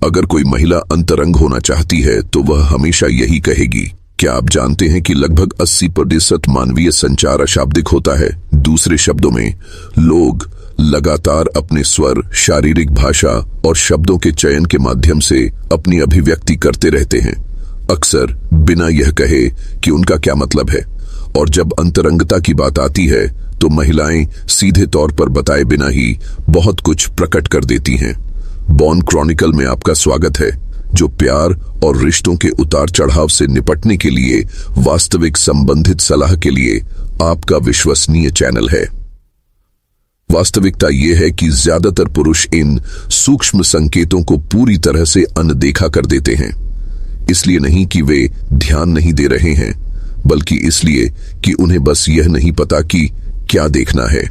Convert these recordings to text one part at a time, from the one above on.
अगर कोई महिला अंतरंग होना चाहती है तो वह हमेशा यही कहेगी। क्या आप जानते हैं कि लगभग 80% मानवीय संचार अशाब्दिक होता है? दूसरे शब्दों में, लोग लगातार अपने स्वर, शारीरिक भाषा और शब्दों के चयन के माध्यम से अपनी अभिव्यक्ति करते रहते हैं, अक्सर बिना यह कहे कि उनका क्या मतलब है। और जब अंतरंगता की बात आती है तो महिलाएं सीधे तौर पर बताए बिना ही बहुत कुछ प्रकट कर देती हैं। बॉर्न क्रॉनिकल में आपका स्वागत है, जो प्यार और रिश्तों के उतार चढ़ाव से निपटने के लिए वास्तविक संबंधित सलाह के लिए आपका विश्वसनीय चैनल है। वास्तविकता यह है कि ज्यादातर पुरुष इन सूक्ष्म संकेतों को पूरी तरह से अनदेखा कर देते हैं। इसलिए नहीं कि वे ध्यान नहीं दे रहे हैं, बल्कि इसलिए कि उन्हें बस यह नहीं पता कि क्या देखना है।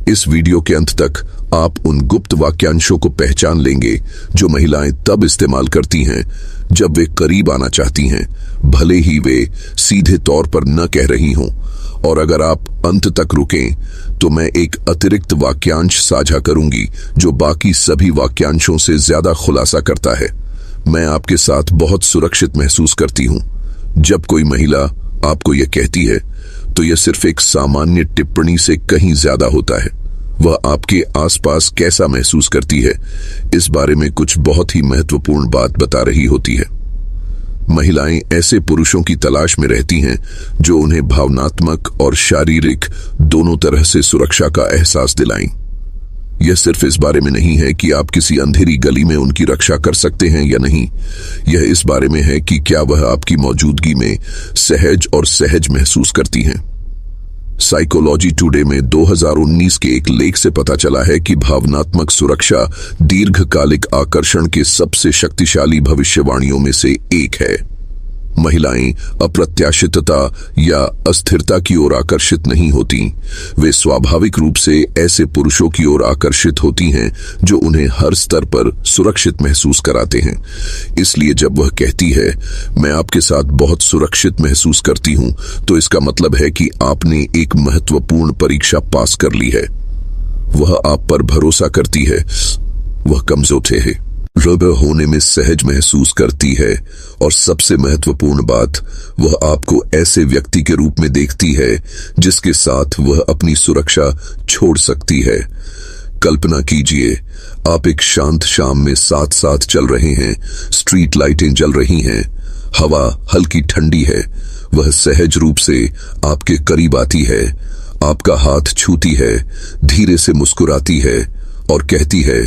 इस वीडियो के अंत तक आप उन गुप्त वाक्यांशों को पहचान लेंगे जो महिलाएं तब इस्तेमाल करती हैं जब वे करीब आना चाहती हैं, भले ही वे सीधे तौर पर न कह रही हों। और अगर आप अंत तक रुकें तो मैं एक अतिरिक्त वाक्यांश साझा करूंगी जो बाकी सभी वाक्यांशों से ज्यादा खुलासा करता है। मैं आपके साथ बहुत सुरक्षित महसूस करती हूं। जब कोई महिला आपको यह कहती है तो यह सिर्फ एक सामान्य टिप्पणी से कहीं ज्यादा होता है। वह आपके आसपास कैसा महसूस करती है, इस बारे में कुछ बहुत ही महत्वपूर्ण बात बता रही होती है। महिलाएं ऐसे पुरुषों की तलाश में रहती हैं जो उन्हें भावनात्मक और शारीरिक दोनों तरह से सुरक्षा का एहसास दिलाएं। यह सिर्फ इस बारे में नहीं है कि आप किसी अंधेरी गली में उनकी रक्षा कर सकते हैं या नहीं। यह इस बारे में है कि क्या वह आपकी मौजूदगी में सहज और सहज महसूस करती हैं। साइकोलॉजी टुडे में 2019 के एक लेख से पता चला है कि भावनात्मक सुरक्षा दीर्घकालिक आकर्षण के सबसे शक्तिशाली भविष्यवाणियों में से एक है। महिलाएं अप्रत्याशितता या अस्थिरता की ओर आकर्षित नहीं होती, वे स्वाभाविक रूप से ऐसे पुरुषों की ओर आकर्षित होती हैं जो उन्हें हर स्तर पर सुरक्षित महसूस कराते हैं। इसलिए जब वह कहती है, मैं आपके साथ बहुत सुरक्षित महसूस करती हूं, तो इसका मतलब है कि आपने एक महत्वपूर्ण परीक्षा पास कर ली है। वह आप पर भरोसा करती है, वह कमजोर है, होने में सहज महसूस करती है, और सबसे महत्वपूर्ण बात, वह आपको ऐसे व्यक्ति के रूप में देखती है जिसके साथ वह अपनी सुरक्षा छोड़ सकती है। कल्पना कीजिए, आप एक शांत शाम में साथ साथ चल रहे हैं, स्ट्रीट लाइटें जल रही हैं, हवा हल्की ठंडी है, वह सहज रूप से आपके करीब आती है, आपका हाथ छूती है, धीरे से मुस्कुराती है और कहती है,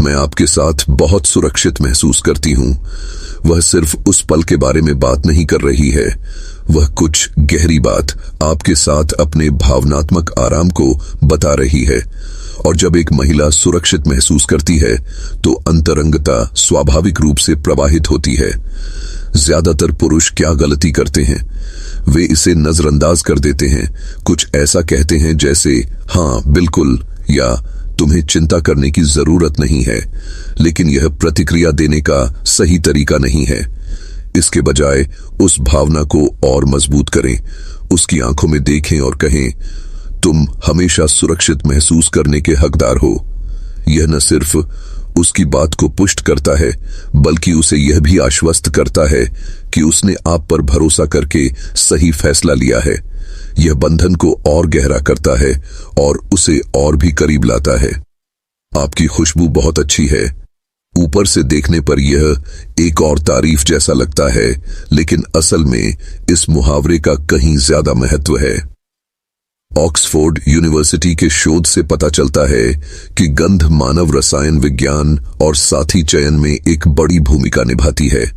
मैं आपके साथ बहुत सुरक्षित महसूस करती हूं। वह सिर्फ उस पल के बारे में बात नहीं कर रही है, वह कुछ गहरी बात आपके साथ अपने भावनात्मक आराम को बता रही है। और जब एक महिला सुरक्षित महसूस करती है तो अंतरंगता स्वाभाविक रूप से प्रवाहित होती है। ज्यादातर पुरुष क्या गलती करते हैं? वे इसे नजरअंदाज कर देते हैं, कुछ ऐसा कहते हैं जैसे हाँ बिल्कुल, या तुम्हें चिंता करने की जरूरत नहीं है, लेकिन यह प्रतिक्रिया देने का सही तरीका नहीं है। इसके बजाय उस भावना को और मजबूत करें, उसकी आंखों में देखें और कहें, तुम हमेशा सुरक्षित महसूस करने के हकदार हो। यह न सिर्फ उसकी बात को पुष्ट करता है, बल्कि उसे यह भी आश्वस्त करता है कि उसने आप पर भरोसा करके सही फैसला लिया है। यह बंधन को और गहरा करता है और उसे और भी करीब लाता है। आपकी खुशबू बहुत अच्छी है। ऊपर से देखने पर यह एक और तारीफ जैसा लगता है, लेकिन असल में इस मुहावरे का कहीं ज्यादा महत्व है। ऑक्सफोर्ड यूनिवर्सिटी के शोध से पता चलता है कि गंध मानव रसायन विज्ञान और साथी चयन में एक बड़ी भूमिका निभाती है।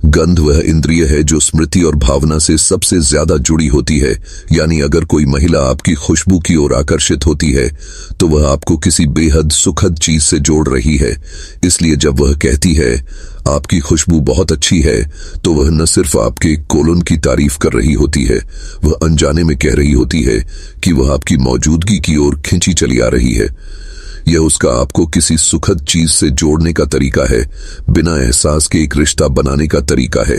गंध वह इंद्रिय है जो स्मृति और भावना से सबसे ज्यादा जुड़ी होती है। यानी अगर कोई महिला आपकी खुशबू की ओर आकर्षित होती है तो वह आपको किसी बेहद सुखद चीज से जोड़ रही है। इसलिए जब वह कहती है आपकी खुशबू बहुत अच्छी है, तो वह न सिर्फ आपके कोलन की तारीफ कर रही होती है, वह अनजाने में कह रही होती है कि वह आपकी मौजूदगी की ओर खींची चली आ रही है। यह उसका आपको किसी सुखद चीज से जोड़ने का तरीका है, बिना एहसास के एक रिश्ता बनाने का तरीका है।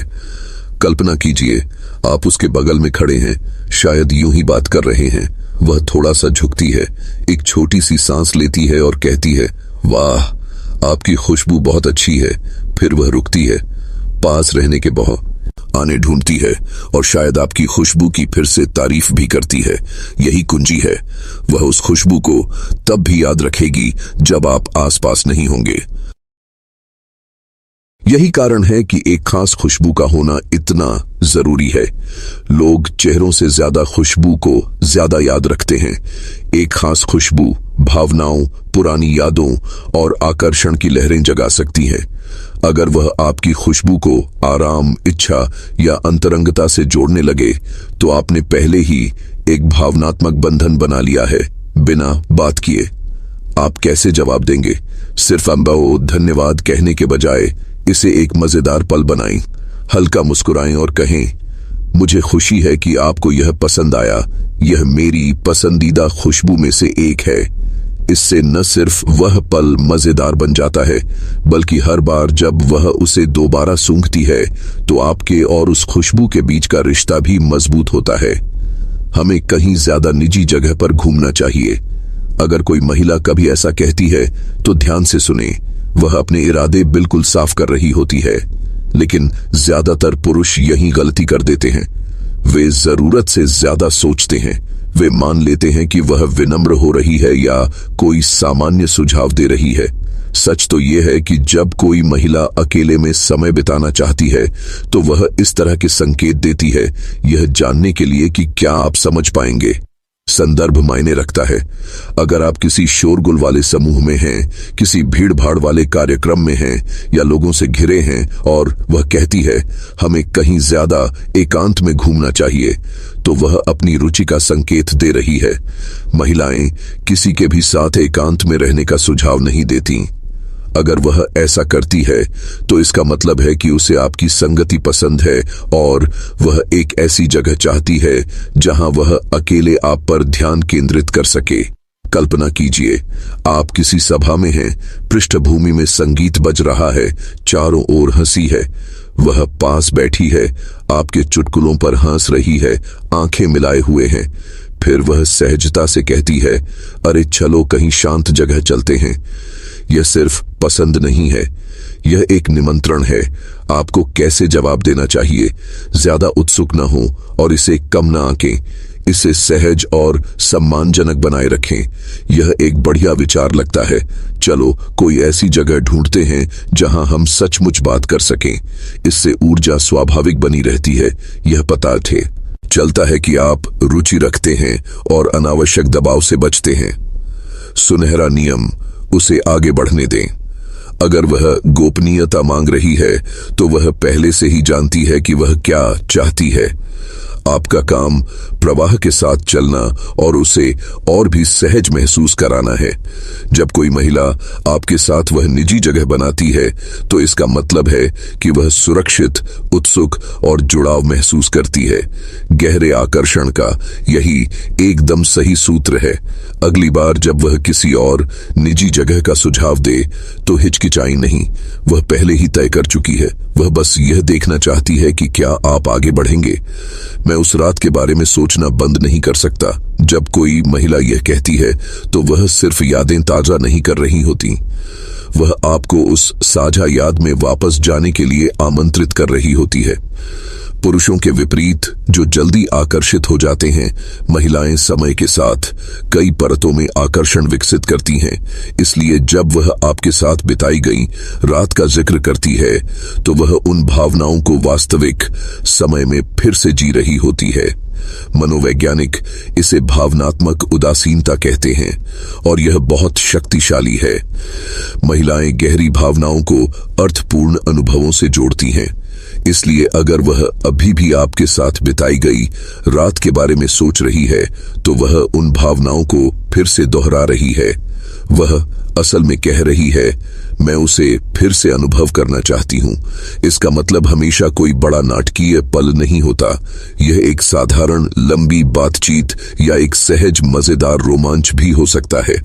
कल्पना कीजिए, आप उसके बगल में खड़े हैं, शायद यूं ही बात कर रहे हैं। वह थोड़ा सा झुकती है, एक छोटी सी सांस लेती है और कहती है, वाह, आपकी खुशबू बहुत अच्छी है, फिर वह रुकती है, पास रहने के बहाव आने ढूंढती है और शायद आपकी खुशबू की फिर से तारीफ भी करती है। यही कुंजी है, वह उस खुशबू को तब भी याद रखेगी जब आप आसपास नहीं होंगे। यही कारण है कि एक खास खुशबू का होना इतना जरूरी है। लोग चेहरों से ज्यादा खुशबू को ज्यादा याद रखते हैं। एक खास खुशबू भावनाओं, पुरानी यादों और आकर्षण की लहरें जगा सकती है। अगर वह आपकी खुशबू को आराम, इच्छा या अंतरंगता से जोड़ने लगे तो आपने पहले ही एक भावनात्मक बंधन बना लिया है, बिना बात किए। आप कैसे जवाब देंगे? सिर्फ अम्बाओ धन्यवाद कहने के बजाय इसे एक मजेदार पल बनाएं। हल्का मुस्कुराएं और कहें, मुझे खुशी है कि आपको यह पसंद आया, यह मेरी पसंदीदा खुशबू में से एक है। इससे न सिर्फ वह पल मजेदार बन जाता है, बल्कि हर बार जब वह उसे दोबारा सूंघती है तो आपके और उस खुशबू के बीच का रिश्ता भी मजबूत होता है। हमें कहीं ज्यादा निजी जगह पर घूमना चाहिए। अगर कोई महिला कभी ऐसा कहती है तो ध्यान से सुने। वह अपने इरादे बिल्कुल साफ कर रही होती है, लेकिन ज्यादातर पुरुष यही गलती कर देते हैं। वे जरूरत से ज्यादा सोचते हैं। वे मान लेते हैं कि वह विनम्र हो रही है या कोई सामान्य सुझाव दे रही है। सच तो यह है कि जब कोई महिला अकेले में समय बिताना चाहती है तो वह इस तरह के संकेत देती है, यह जानने के लिए कि क्या आप समझ पाएंगे। संदर्भ मायने रखता है। अगर आप किसी शोरगुल वाले समूह में हैं, किसी भीड़ भाड़ वाले कार्यक्रम में हैं या लोगों से घिरे हैं और वह कहती है हमें कहीं ज्यादा एकांत में घूमना चाहिए, तो वह अपनी रुचि का संकेत दे रही है। महिलाएं किसी के भी साथ एकांत में रहने का सुझाव नहीं देती। अगर वह ऐसा करती है तो इसका मतलब है कि उसे आपकी संगति पसंद है और वह एक ऐसी जगह चाहती है जहां वह अकेले आप पर ध्यान केंद्रित कर सके। कल्पना कीजिए, आप किसी सभा में हैं, पृष्ठभूमि में संगीत बज रहा है, चारों ओर हंसी है। वह पास बैठी है, आपके चुटकुलों पर हंस रही है, आंखें मिलाए हुए हैं। फिर वह सहजता से कहती है, अरे चलो कहीं शांत जगह चलते हैं। यह सिर्फ पसंद नहीं है, यह एक निमंत्रण है। आपको कैसे जवाब देना चाहिए? ज्यादा उत्सुक न हो और इसे कम न आंकें। इसे सहज और सम्मानजनक बनाए रखें। यह एक बढ़िया विचार लगता है। चलो कोई ऐसी जगह ढूंढते हैं जहां हम सचमुच बात कर सकें। इससे ऊर्जा स्वाभाविक बनी रहती है। यह पता चलता है कि आप रुचि रखते हैं और अनावश्यक दबाव से बचते हैं। सुनहरा नियम, उसे आगे बढ़ने दें। अगर वह गोपनीयता मांग रही है तो वह पहले से ही जानती है कि वह क्या चाहती है। आपका काम प्रवाह के साथ चलना और उसे और भी सहज महसूस कराना है। जब कोई महिला आपके साथ वह निजी जगह बनाती है तो इसका मतलब है कि वह सुरक्षित, उत्सुक और जुड़ाव महसूस करती है। गहरे आकर्षण का यही एकदम सही सूत्र है। अगली बार जब वह किसी और निजी जगह का सुझाव दे तो हिचकिचाई नहीं। वह पहले ही तय कर चुकी है। वह बस यह देखना चाहती है कि क्या आप आगे बढ़ेंगे। मैं उस रात के बारे में सोचना बंद नहीं कर सकता। जब कोई महिला यह कहती है तो वह सिर्फ यादें ताजा नहीं कर रही होती, वह आपको उस साझा याद में वापस जाने के लिए आमंत्रित कर रही होती है। पुरुषों के विपरीत जो जल्दी आकर्षित हो जाते हैं, महिलाएं समय के साथ कई परतों में आकर्षण विकसित करती हैं। इसलिए जब वह आपके साथ बिताई गई रात का जिक्र करती है तो वह उन भावनाओं को वास्तविक समय में फिर से जी रही होती है। मनोवैज्ञानिक इसे भावनात्मक उदासीनता कहते हैं और यह बहुत शक्तिशाली है। महिलाएं गहरी भावनाओं को अर्थपूर्ण अनुभवों से जोड़ती हैं। इसलिए अगर वह अभी भी आपके साथ बिताई गई रात के बारे में सोच रही है तो वह उन भावनाओं को फिर से दोहरा रही है। वह असल में कह रही है, मैं उसे फिर से अनुभव करना चाहती हूँ। इसका मतलब हमेशा कोई बड़ा नाटकीय पल नहीं होता। यह एक साधारण लंबी बातचीत या एक सहज मजेदार रोमांच भी हो सकता है।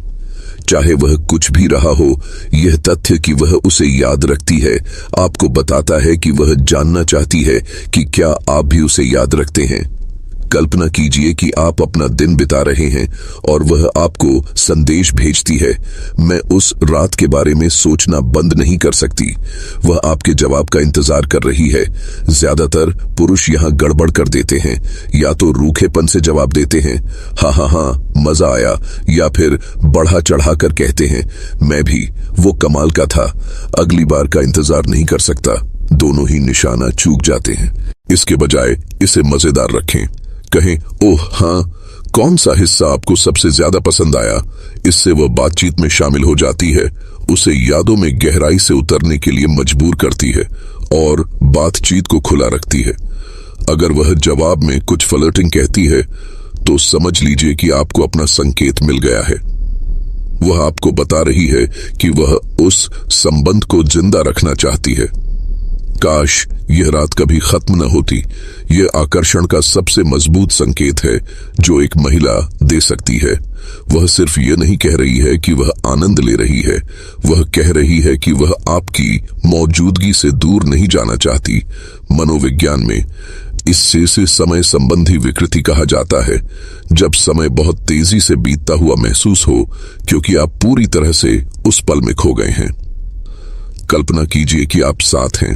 चाहे वह कुछ भी रहा हो, यह तथ्य कि वह उसे याद रखती है आपको बताता है कि वह जानना चाहती है कि क्या आप भी उसे याद रखते हैं। कल्पना कीजिए कि आप अपना दिन बिता रहे हैं और वह आपको संदेश भेजती है, मैं उस रात के बारे में सोचना बंद नहीं कर सकती। वह आपके जवाब का इंतजार कर रही है। ज्यादातर पुरुष यहाँ गड़बड़ कर देते हैं, या तो रूखेपन से जवाब देते हैं, हाँ हाँ हाँ मजा आया, या फिर बढ़ा चढ़ा कर कहते हैं, मैं भी, वो कमाल का था, अगली बार का इंतजार नहीं कर सकता। दोनों ही निशाना चूक जाते हैं। इसके बजाय इसे मजेदार रखें। कहें, ओह हाँ, कौन सा हिस्सा आपको सबसे ज्यादा पसंद आया? इससे वह बातचीत में शामिल हो जाती है, उसे यादों में गहराई से उतरने के लिए मजबूर करती है और बातचीत को खुला रखती है। अगर वह जवाब में कुछ फ्लर्टिंग कहती है तो समझ लीजिए कि आपको अपना संकेत मिल गया है। वह आपको बता रही है कि वह उस संबंध को जिंदा रखना चाहती है। काश यह रात कभी खत्म न होती। यह आकर्षण का सबसे मजबूत संकेत है जो एक महिला दे सकती है। वह सिर्फ यह नहीं कह रही है कि वह आनंद ले रही है, वह कह रही है कि वह आपकी मौजूदगी से दूर नहीं जाना चाहती। मनोविज्ञान में इससे समय संबंधी विकृति कहा जाता है, जब समय बहुत तेजी से बीतता हुआ महसूस हो क्योंकि आप पूरी तरह से उस पल में खो गए हैं। कल्पना कीजिए कि आप साथ हैं,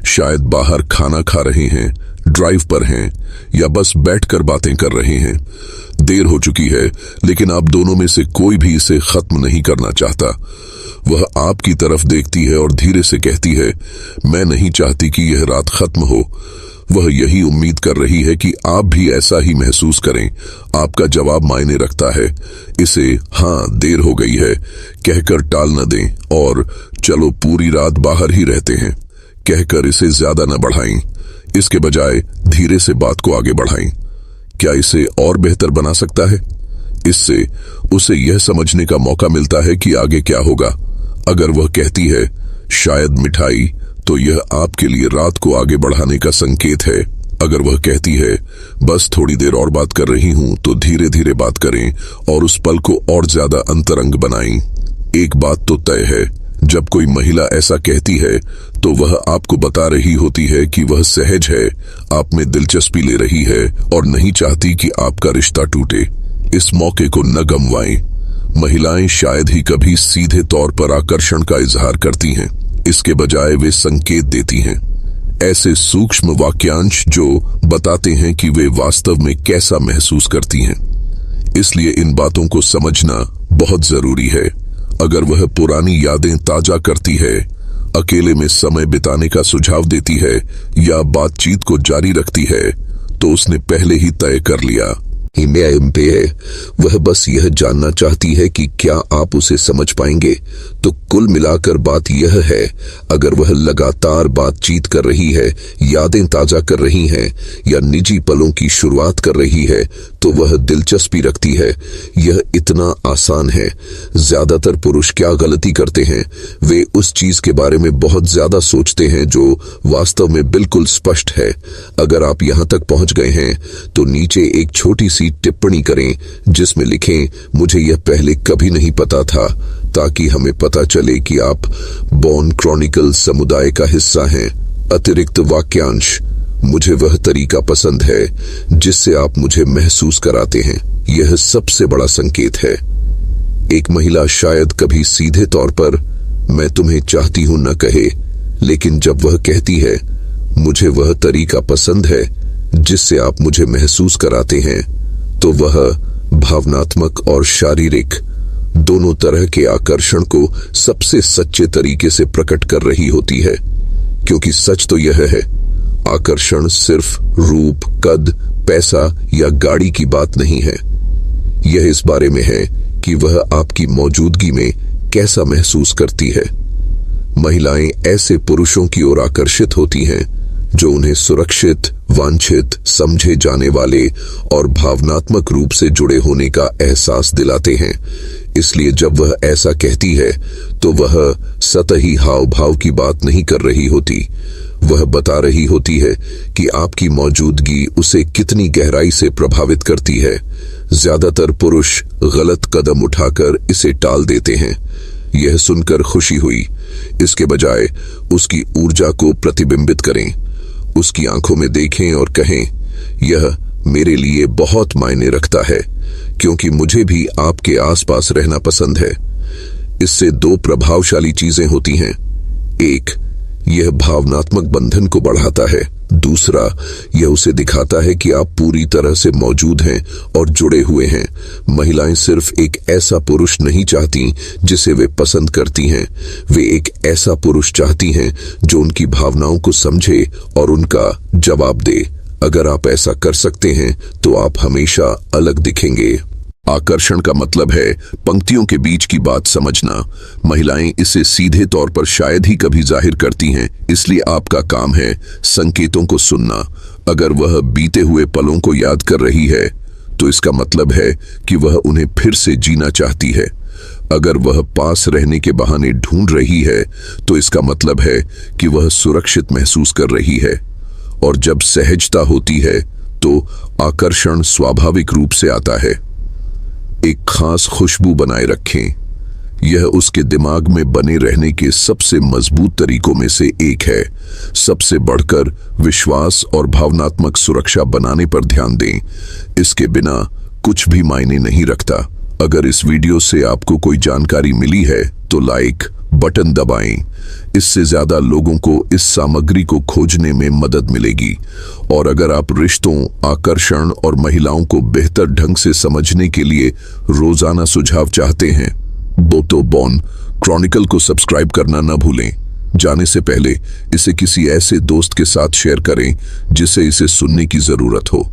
शायद बाहर खाना खा रहे हैं, ड्राइव पर हैं, या बस बैठकर बातें कर रहे हैं। देर हो चुकी है, लेकिन आप दोनों में से कोई भी इसे खत्म नहीं करना चाहता। वह आपकी तरफ देखती है और धीरे से कहती है, मैं नहीं चाहती कि यह रात खत्म हो। वह यही उम्मीद कर रही है कि आप भी ऐसा ही महसूस करें। आपका जवाब मायने रखता है। इसे हाँ देर हो गई है कहकर टाल न दें और चलो पूरी रात बाहर ही रहते हैं कहकर इसे ज्यादा न बढ़ाएं। इसके बजाय धीरे से बात को आगे बढ़ाएं। क्या इसे और बेहतर बना सकता है? इससे उसे यह समझने का मौका मिलता है कि आगे क्या होगा। अगर वह कहती है शायद मिठाई, तो यह आपके लिए रात को आगे बढ़ाने का संकेत है। अगर वह कहती है बस थोड़ी देर और बात कर रही हूं, तो धीरे धीरे बात करें और उस पल को और ज्यादा अंतरंग बनाएं। एक बात तो तय है, जब कोई महिला ऐसा कहती है तो वह आपको बता रही होती है कि वह सहज है, आप में दिलचस्पी ले रही है और नहीं चाहती कि आपका रिश्ता टूटे। इस मौके को न गंवाएं। महिलाएं शायद ही कभी सीधे तौर पर आकर्षण का इजहार करती हैं, इसके बजाय वे संकेत देती हैं, ऐसे सूक्ष्म वाक्यांश जो बताते हैं कि वे वास्तव में कैसा महसूस करती हैं। इसलिए इन बातों को समझना बहुत जरूरी है। अगर वह पुरानी यादें ताजा करती है, अकेले में समय बिताने का सुझाव देती है या बातचीत को जारी रखती है, तो उसने पहले ही तय कर लिया है। वह बस यह जानना चाहती है कि क्या आप उसे समझ पाएंगे। तो कुल मिलाकर बात यह है, अगर वह लगातार बातचीत कर रही है, यादें ताजा कर रही हैं या निजी पलों की शुरुआत कर रही है, तो वह दिलचस्पी रखती है। यह इतना आसान है। ज्यादातर पुरुष क्या गलती करते हैं, वे उस चीज के बारे में बहुत ज्यादा सोचते हैं जो वास्तव में बिल्कुल स्पष्ट है। अगर आप यहां तक पहुंच गए हैं तो नीचे एक छोटी सी टिप्पणी करें जिसमें लिखें, मुझे यह पहले कभी नहीं पता था, ताकि हमें पता चले कि आप बॉर्न क्रॉनिकल समुदाय का हिस्सा हैं। अतिरिक्त वाक्यांश, मुझे वह तरीका पसंद है जिससे आप मुझे महसूस कराते हैं। यह सबसे बड़ा संकेत है। एक महिला शायद कभी सीधे तौर पर मैं तुम्हें चाहती हूं न कहे, लेकिन जब वह कहती है मुझे वह तरीका पसंद है जिससे आप मुझे महसूस कराते हैं, तो वह भावनात्मक और शारीरिक दोनों तरह के आकर्षण को सबसे सच्चे तरीके से प्रकट कर रही होती है। क्योंकि सच तो यह है, आकर्षण सिर्फ रूप, कद, पैसा या गाड़ी की बात नहीं है। यह इस बारे में है कि वह आपकी मौजूदगी में कैसा महसूस करती है। महिलाएं ऐसे पुरुषों की ओर आकर्षित होती हैं जो उन्हें सुरक्षित, वांछित, समझे जाने वाले और भावनात्मक रूप से जुड़े होने का एहसास दिलाते हैं। इसलिए जब वह ऐसा कहती है तो वह सतही हाव भाव की बात नहीं कर रही होती। वह बता रही होती है कि आपकी मौजूदगी उसे कितनी गहराई से प्रभावित करती है। ज्यादातर पुरुष गलत कदम उठाकर इसे टाल देते हैं। यह सुनकर खुशी हुई। इसके बजाय उसकी ऊर्जा को प्रतिबिंबित करें, उसकी आंखों में देखें और कहें, यह मेरे लिए बहुत मायने रखता है, क्योंकि मुझे भी आपके आसपास रहना पसंद है। इससे दो प्रभावशाली चीजें होती हैं। एक, यह भावनात्मक बंधन को बढ़ाता है। दूसरा, यह उसे दिखाता है कि आप पूरी तरह से मौजूद हैं और जुड़े हुए हैं। महिलाएं सिर्फ एक ऐसा पुरुष नहीं चाहती जिसे वे पसंद करती हैं, वे एक ऐसा पुरुष चाहती हैं जो उनकी भावनाओं को समझे और उनका जवाब दे। अगर आप ऐसा कर सकते हैं तो आप हमेशा अलग दिखेंगे। आकर्षण का मतलब है पंक्तियों के बीच की बात समझना। महिलाएं इसे सीधे तौर पर शायद ही कभी जाहिर करती हैं, इसलिए आपका काम है संकेतों को सुनना। अगर वह बीते हुए पलों को याद कर रही है तो इसका मतलब है कि वह उन्हें फिर से जीना चाहती है। अगर वह पास रहने के बहाने ढूंढ रही है तो इसका मतलब है कि वह सुरक्षित महसूस कर रही है। और जब सहजता होती है तो आकर्षण स्वाभाविक रूप से आता है। एक खास खुशबू बनाए रखें, यह उसके दिमाग में बने रहने के सबसे मजबूत तरीकों में से एक है। सबसे बढ़कर विश्वास और भावनात्मक सुरक्षा बनाने पर ध्यान दें। इसके बिना कुछ भी मायने नहीं रखता। अगर इस वीडियो से आपको कोई जानकारी मिली है तो लाइक बटन दबाएं। इससे ज्यादा लोगों को इस सामग्री को खोजने में मदद मिलेगी। और अगर आप रिश्तों, आकर्षण और महिलाओं को बेहतर ढंग से समझने के लिए रोजाना सुझाव चाहते हैं, बोतो बॉन क्रॉनिकल को सब्सक्राइब करना न भूलें। जाने से पहले इसे किसी ऐसे दोस्त के साथ शेयर करें जिसे इसे सुनने की जरूरत हो,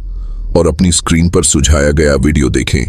और अपनी स्क्रीन पर सुझाया गया वीडियो देखें।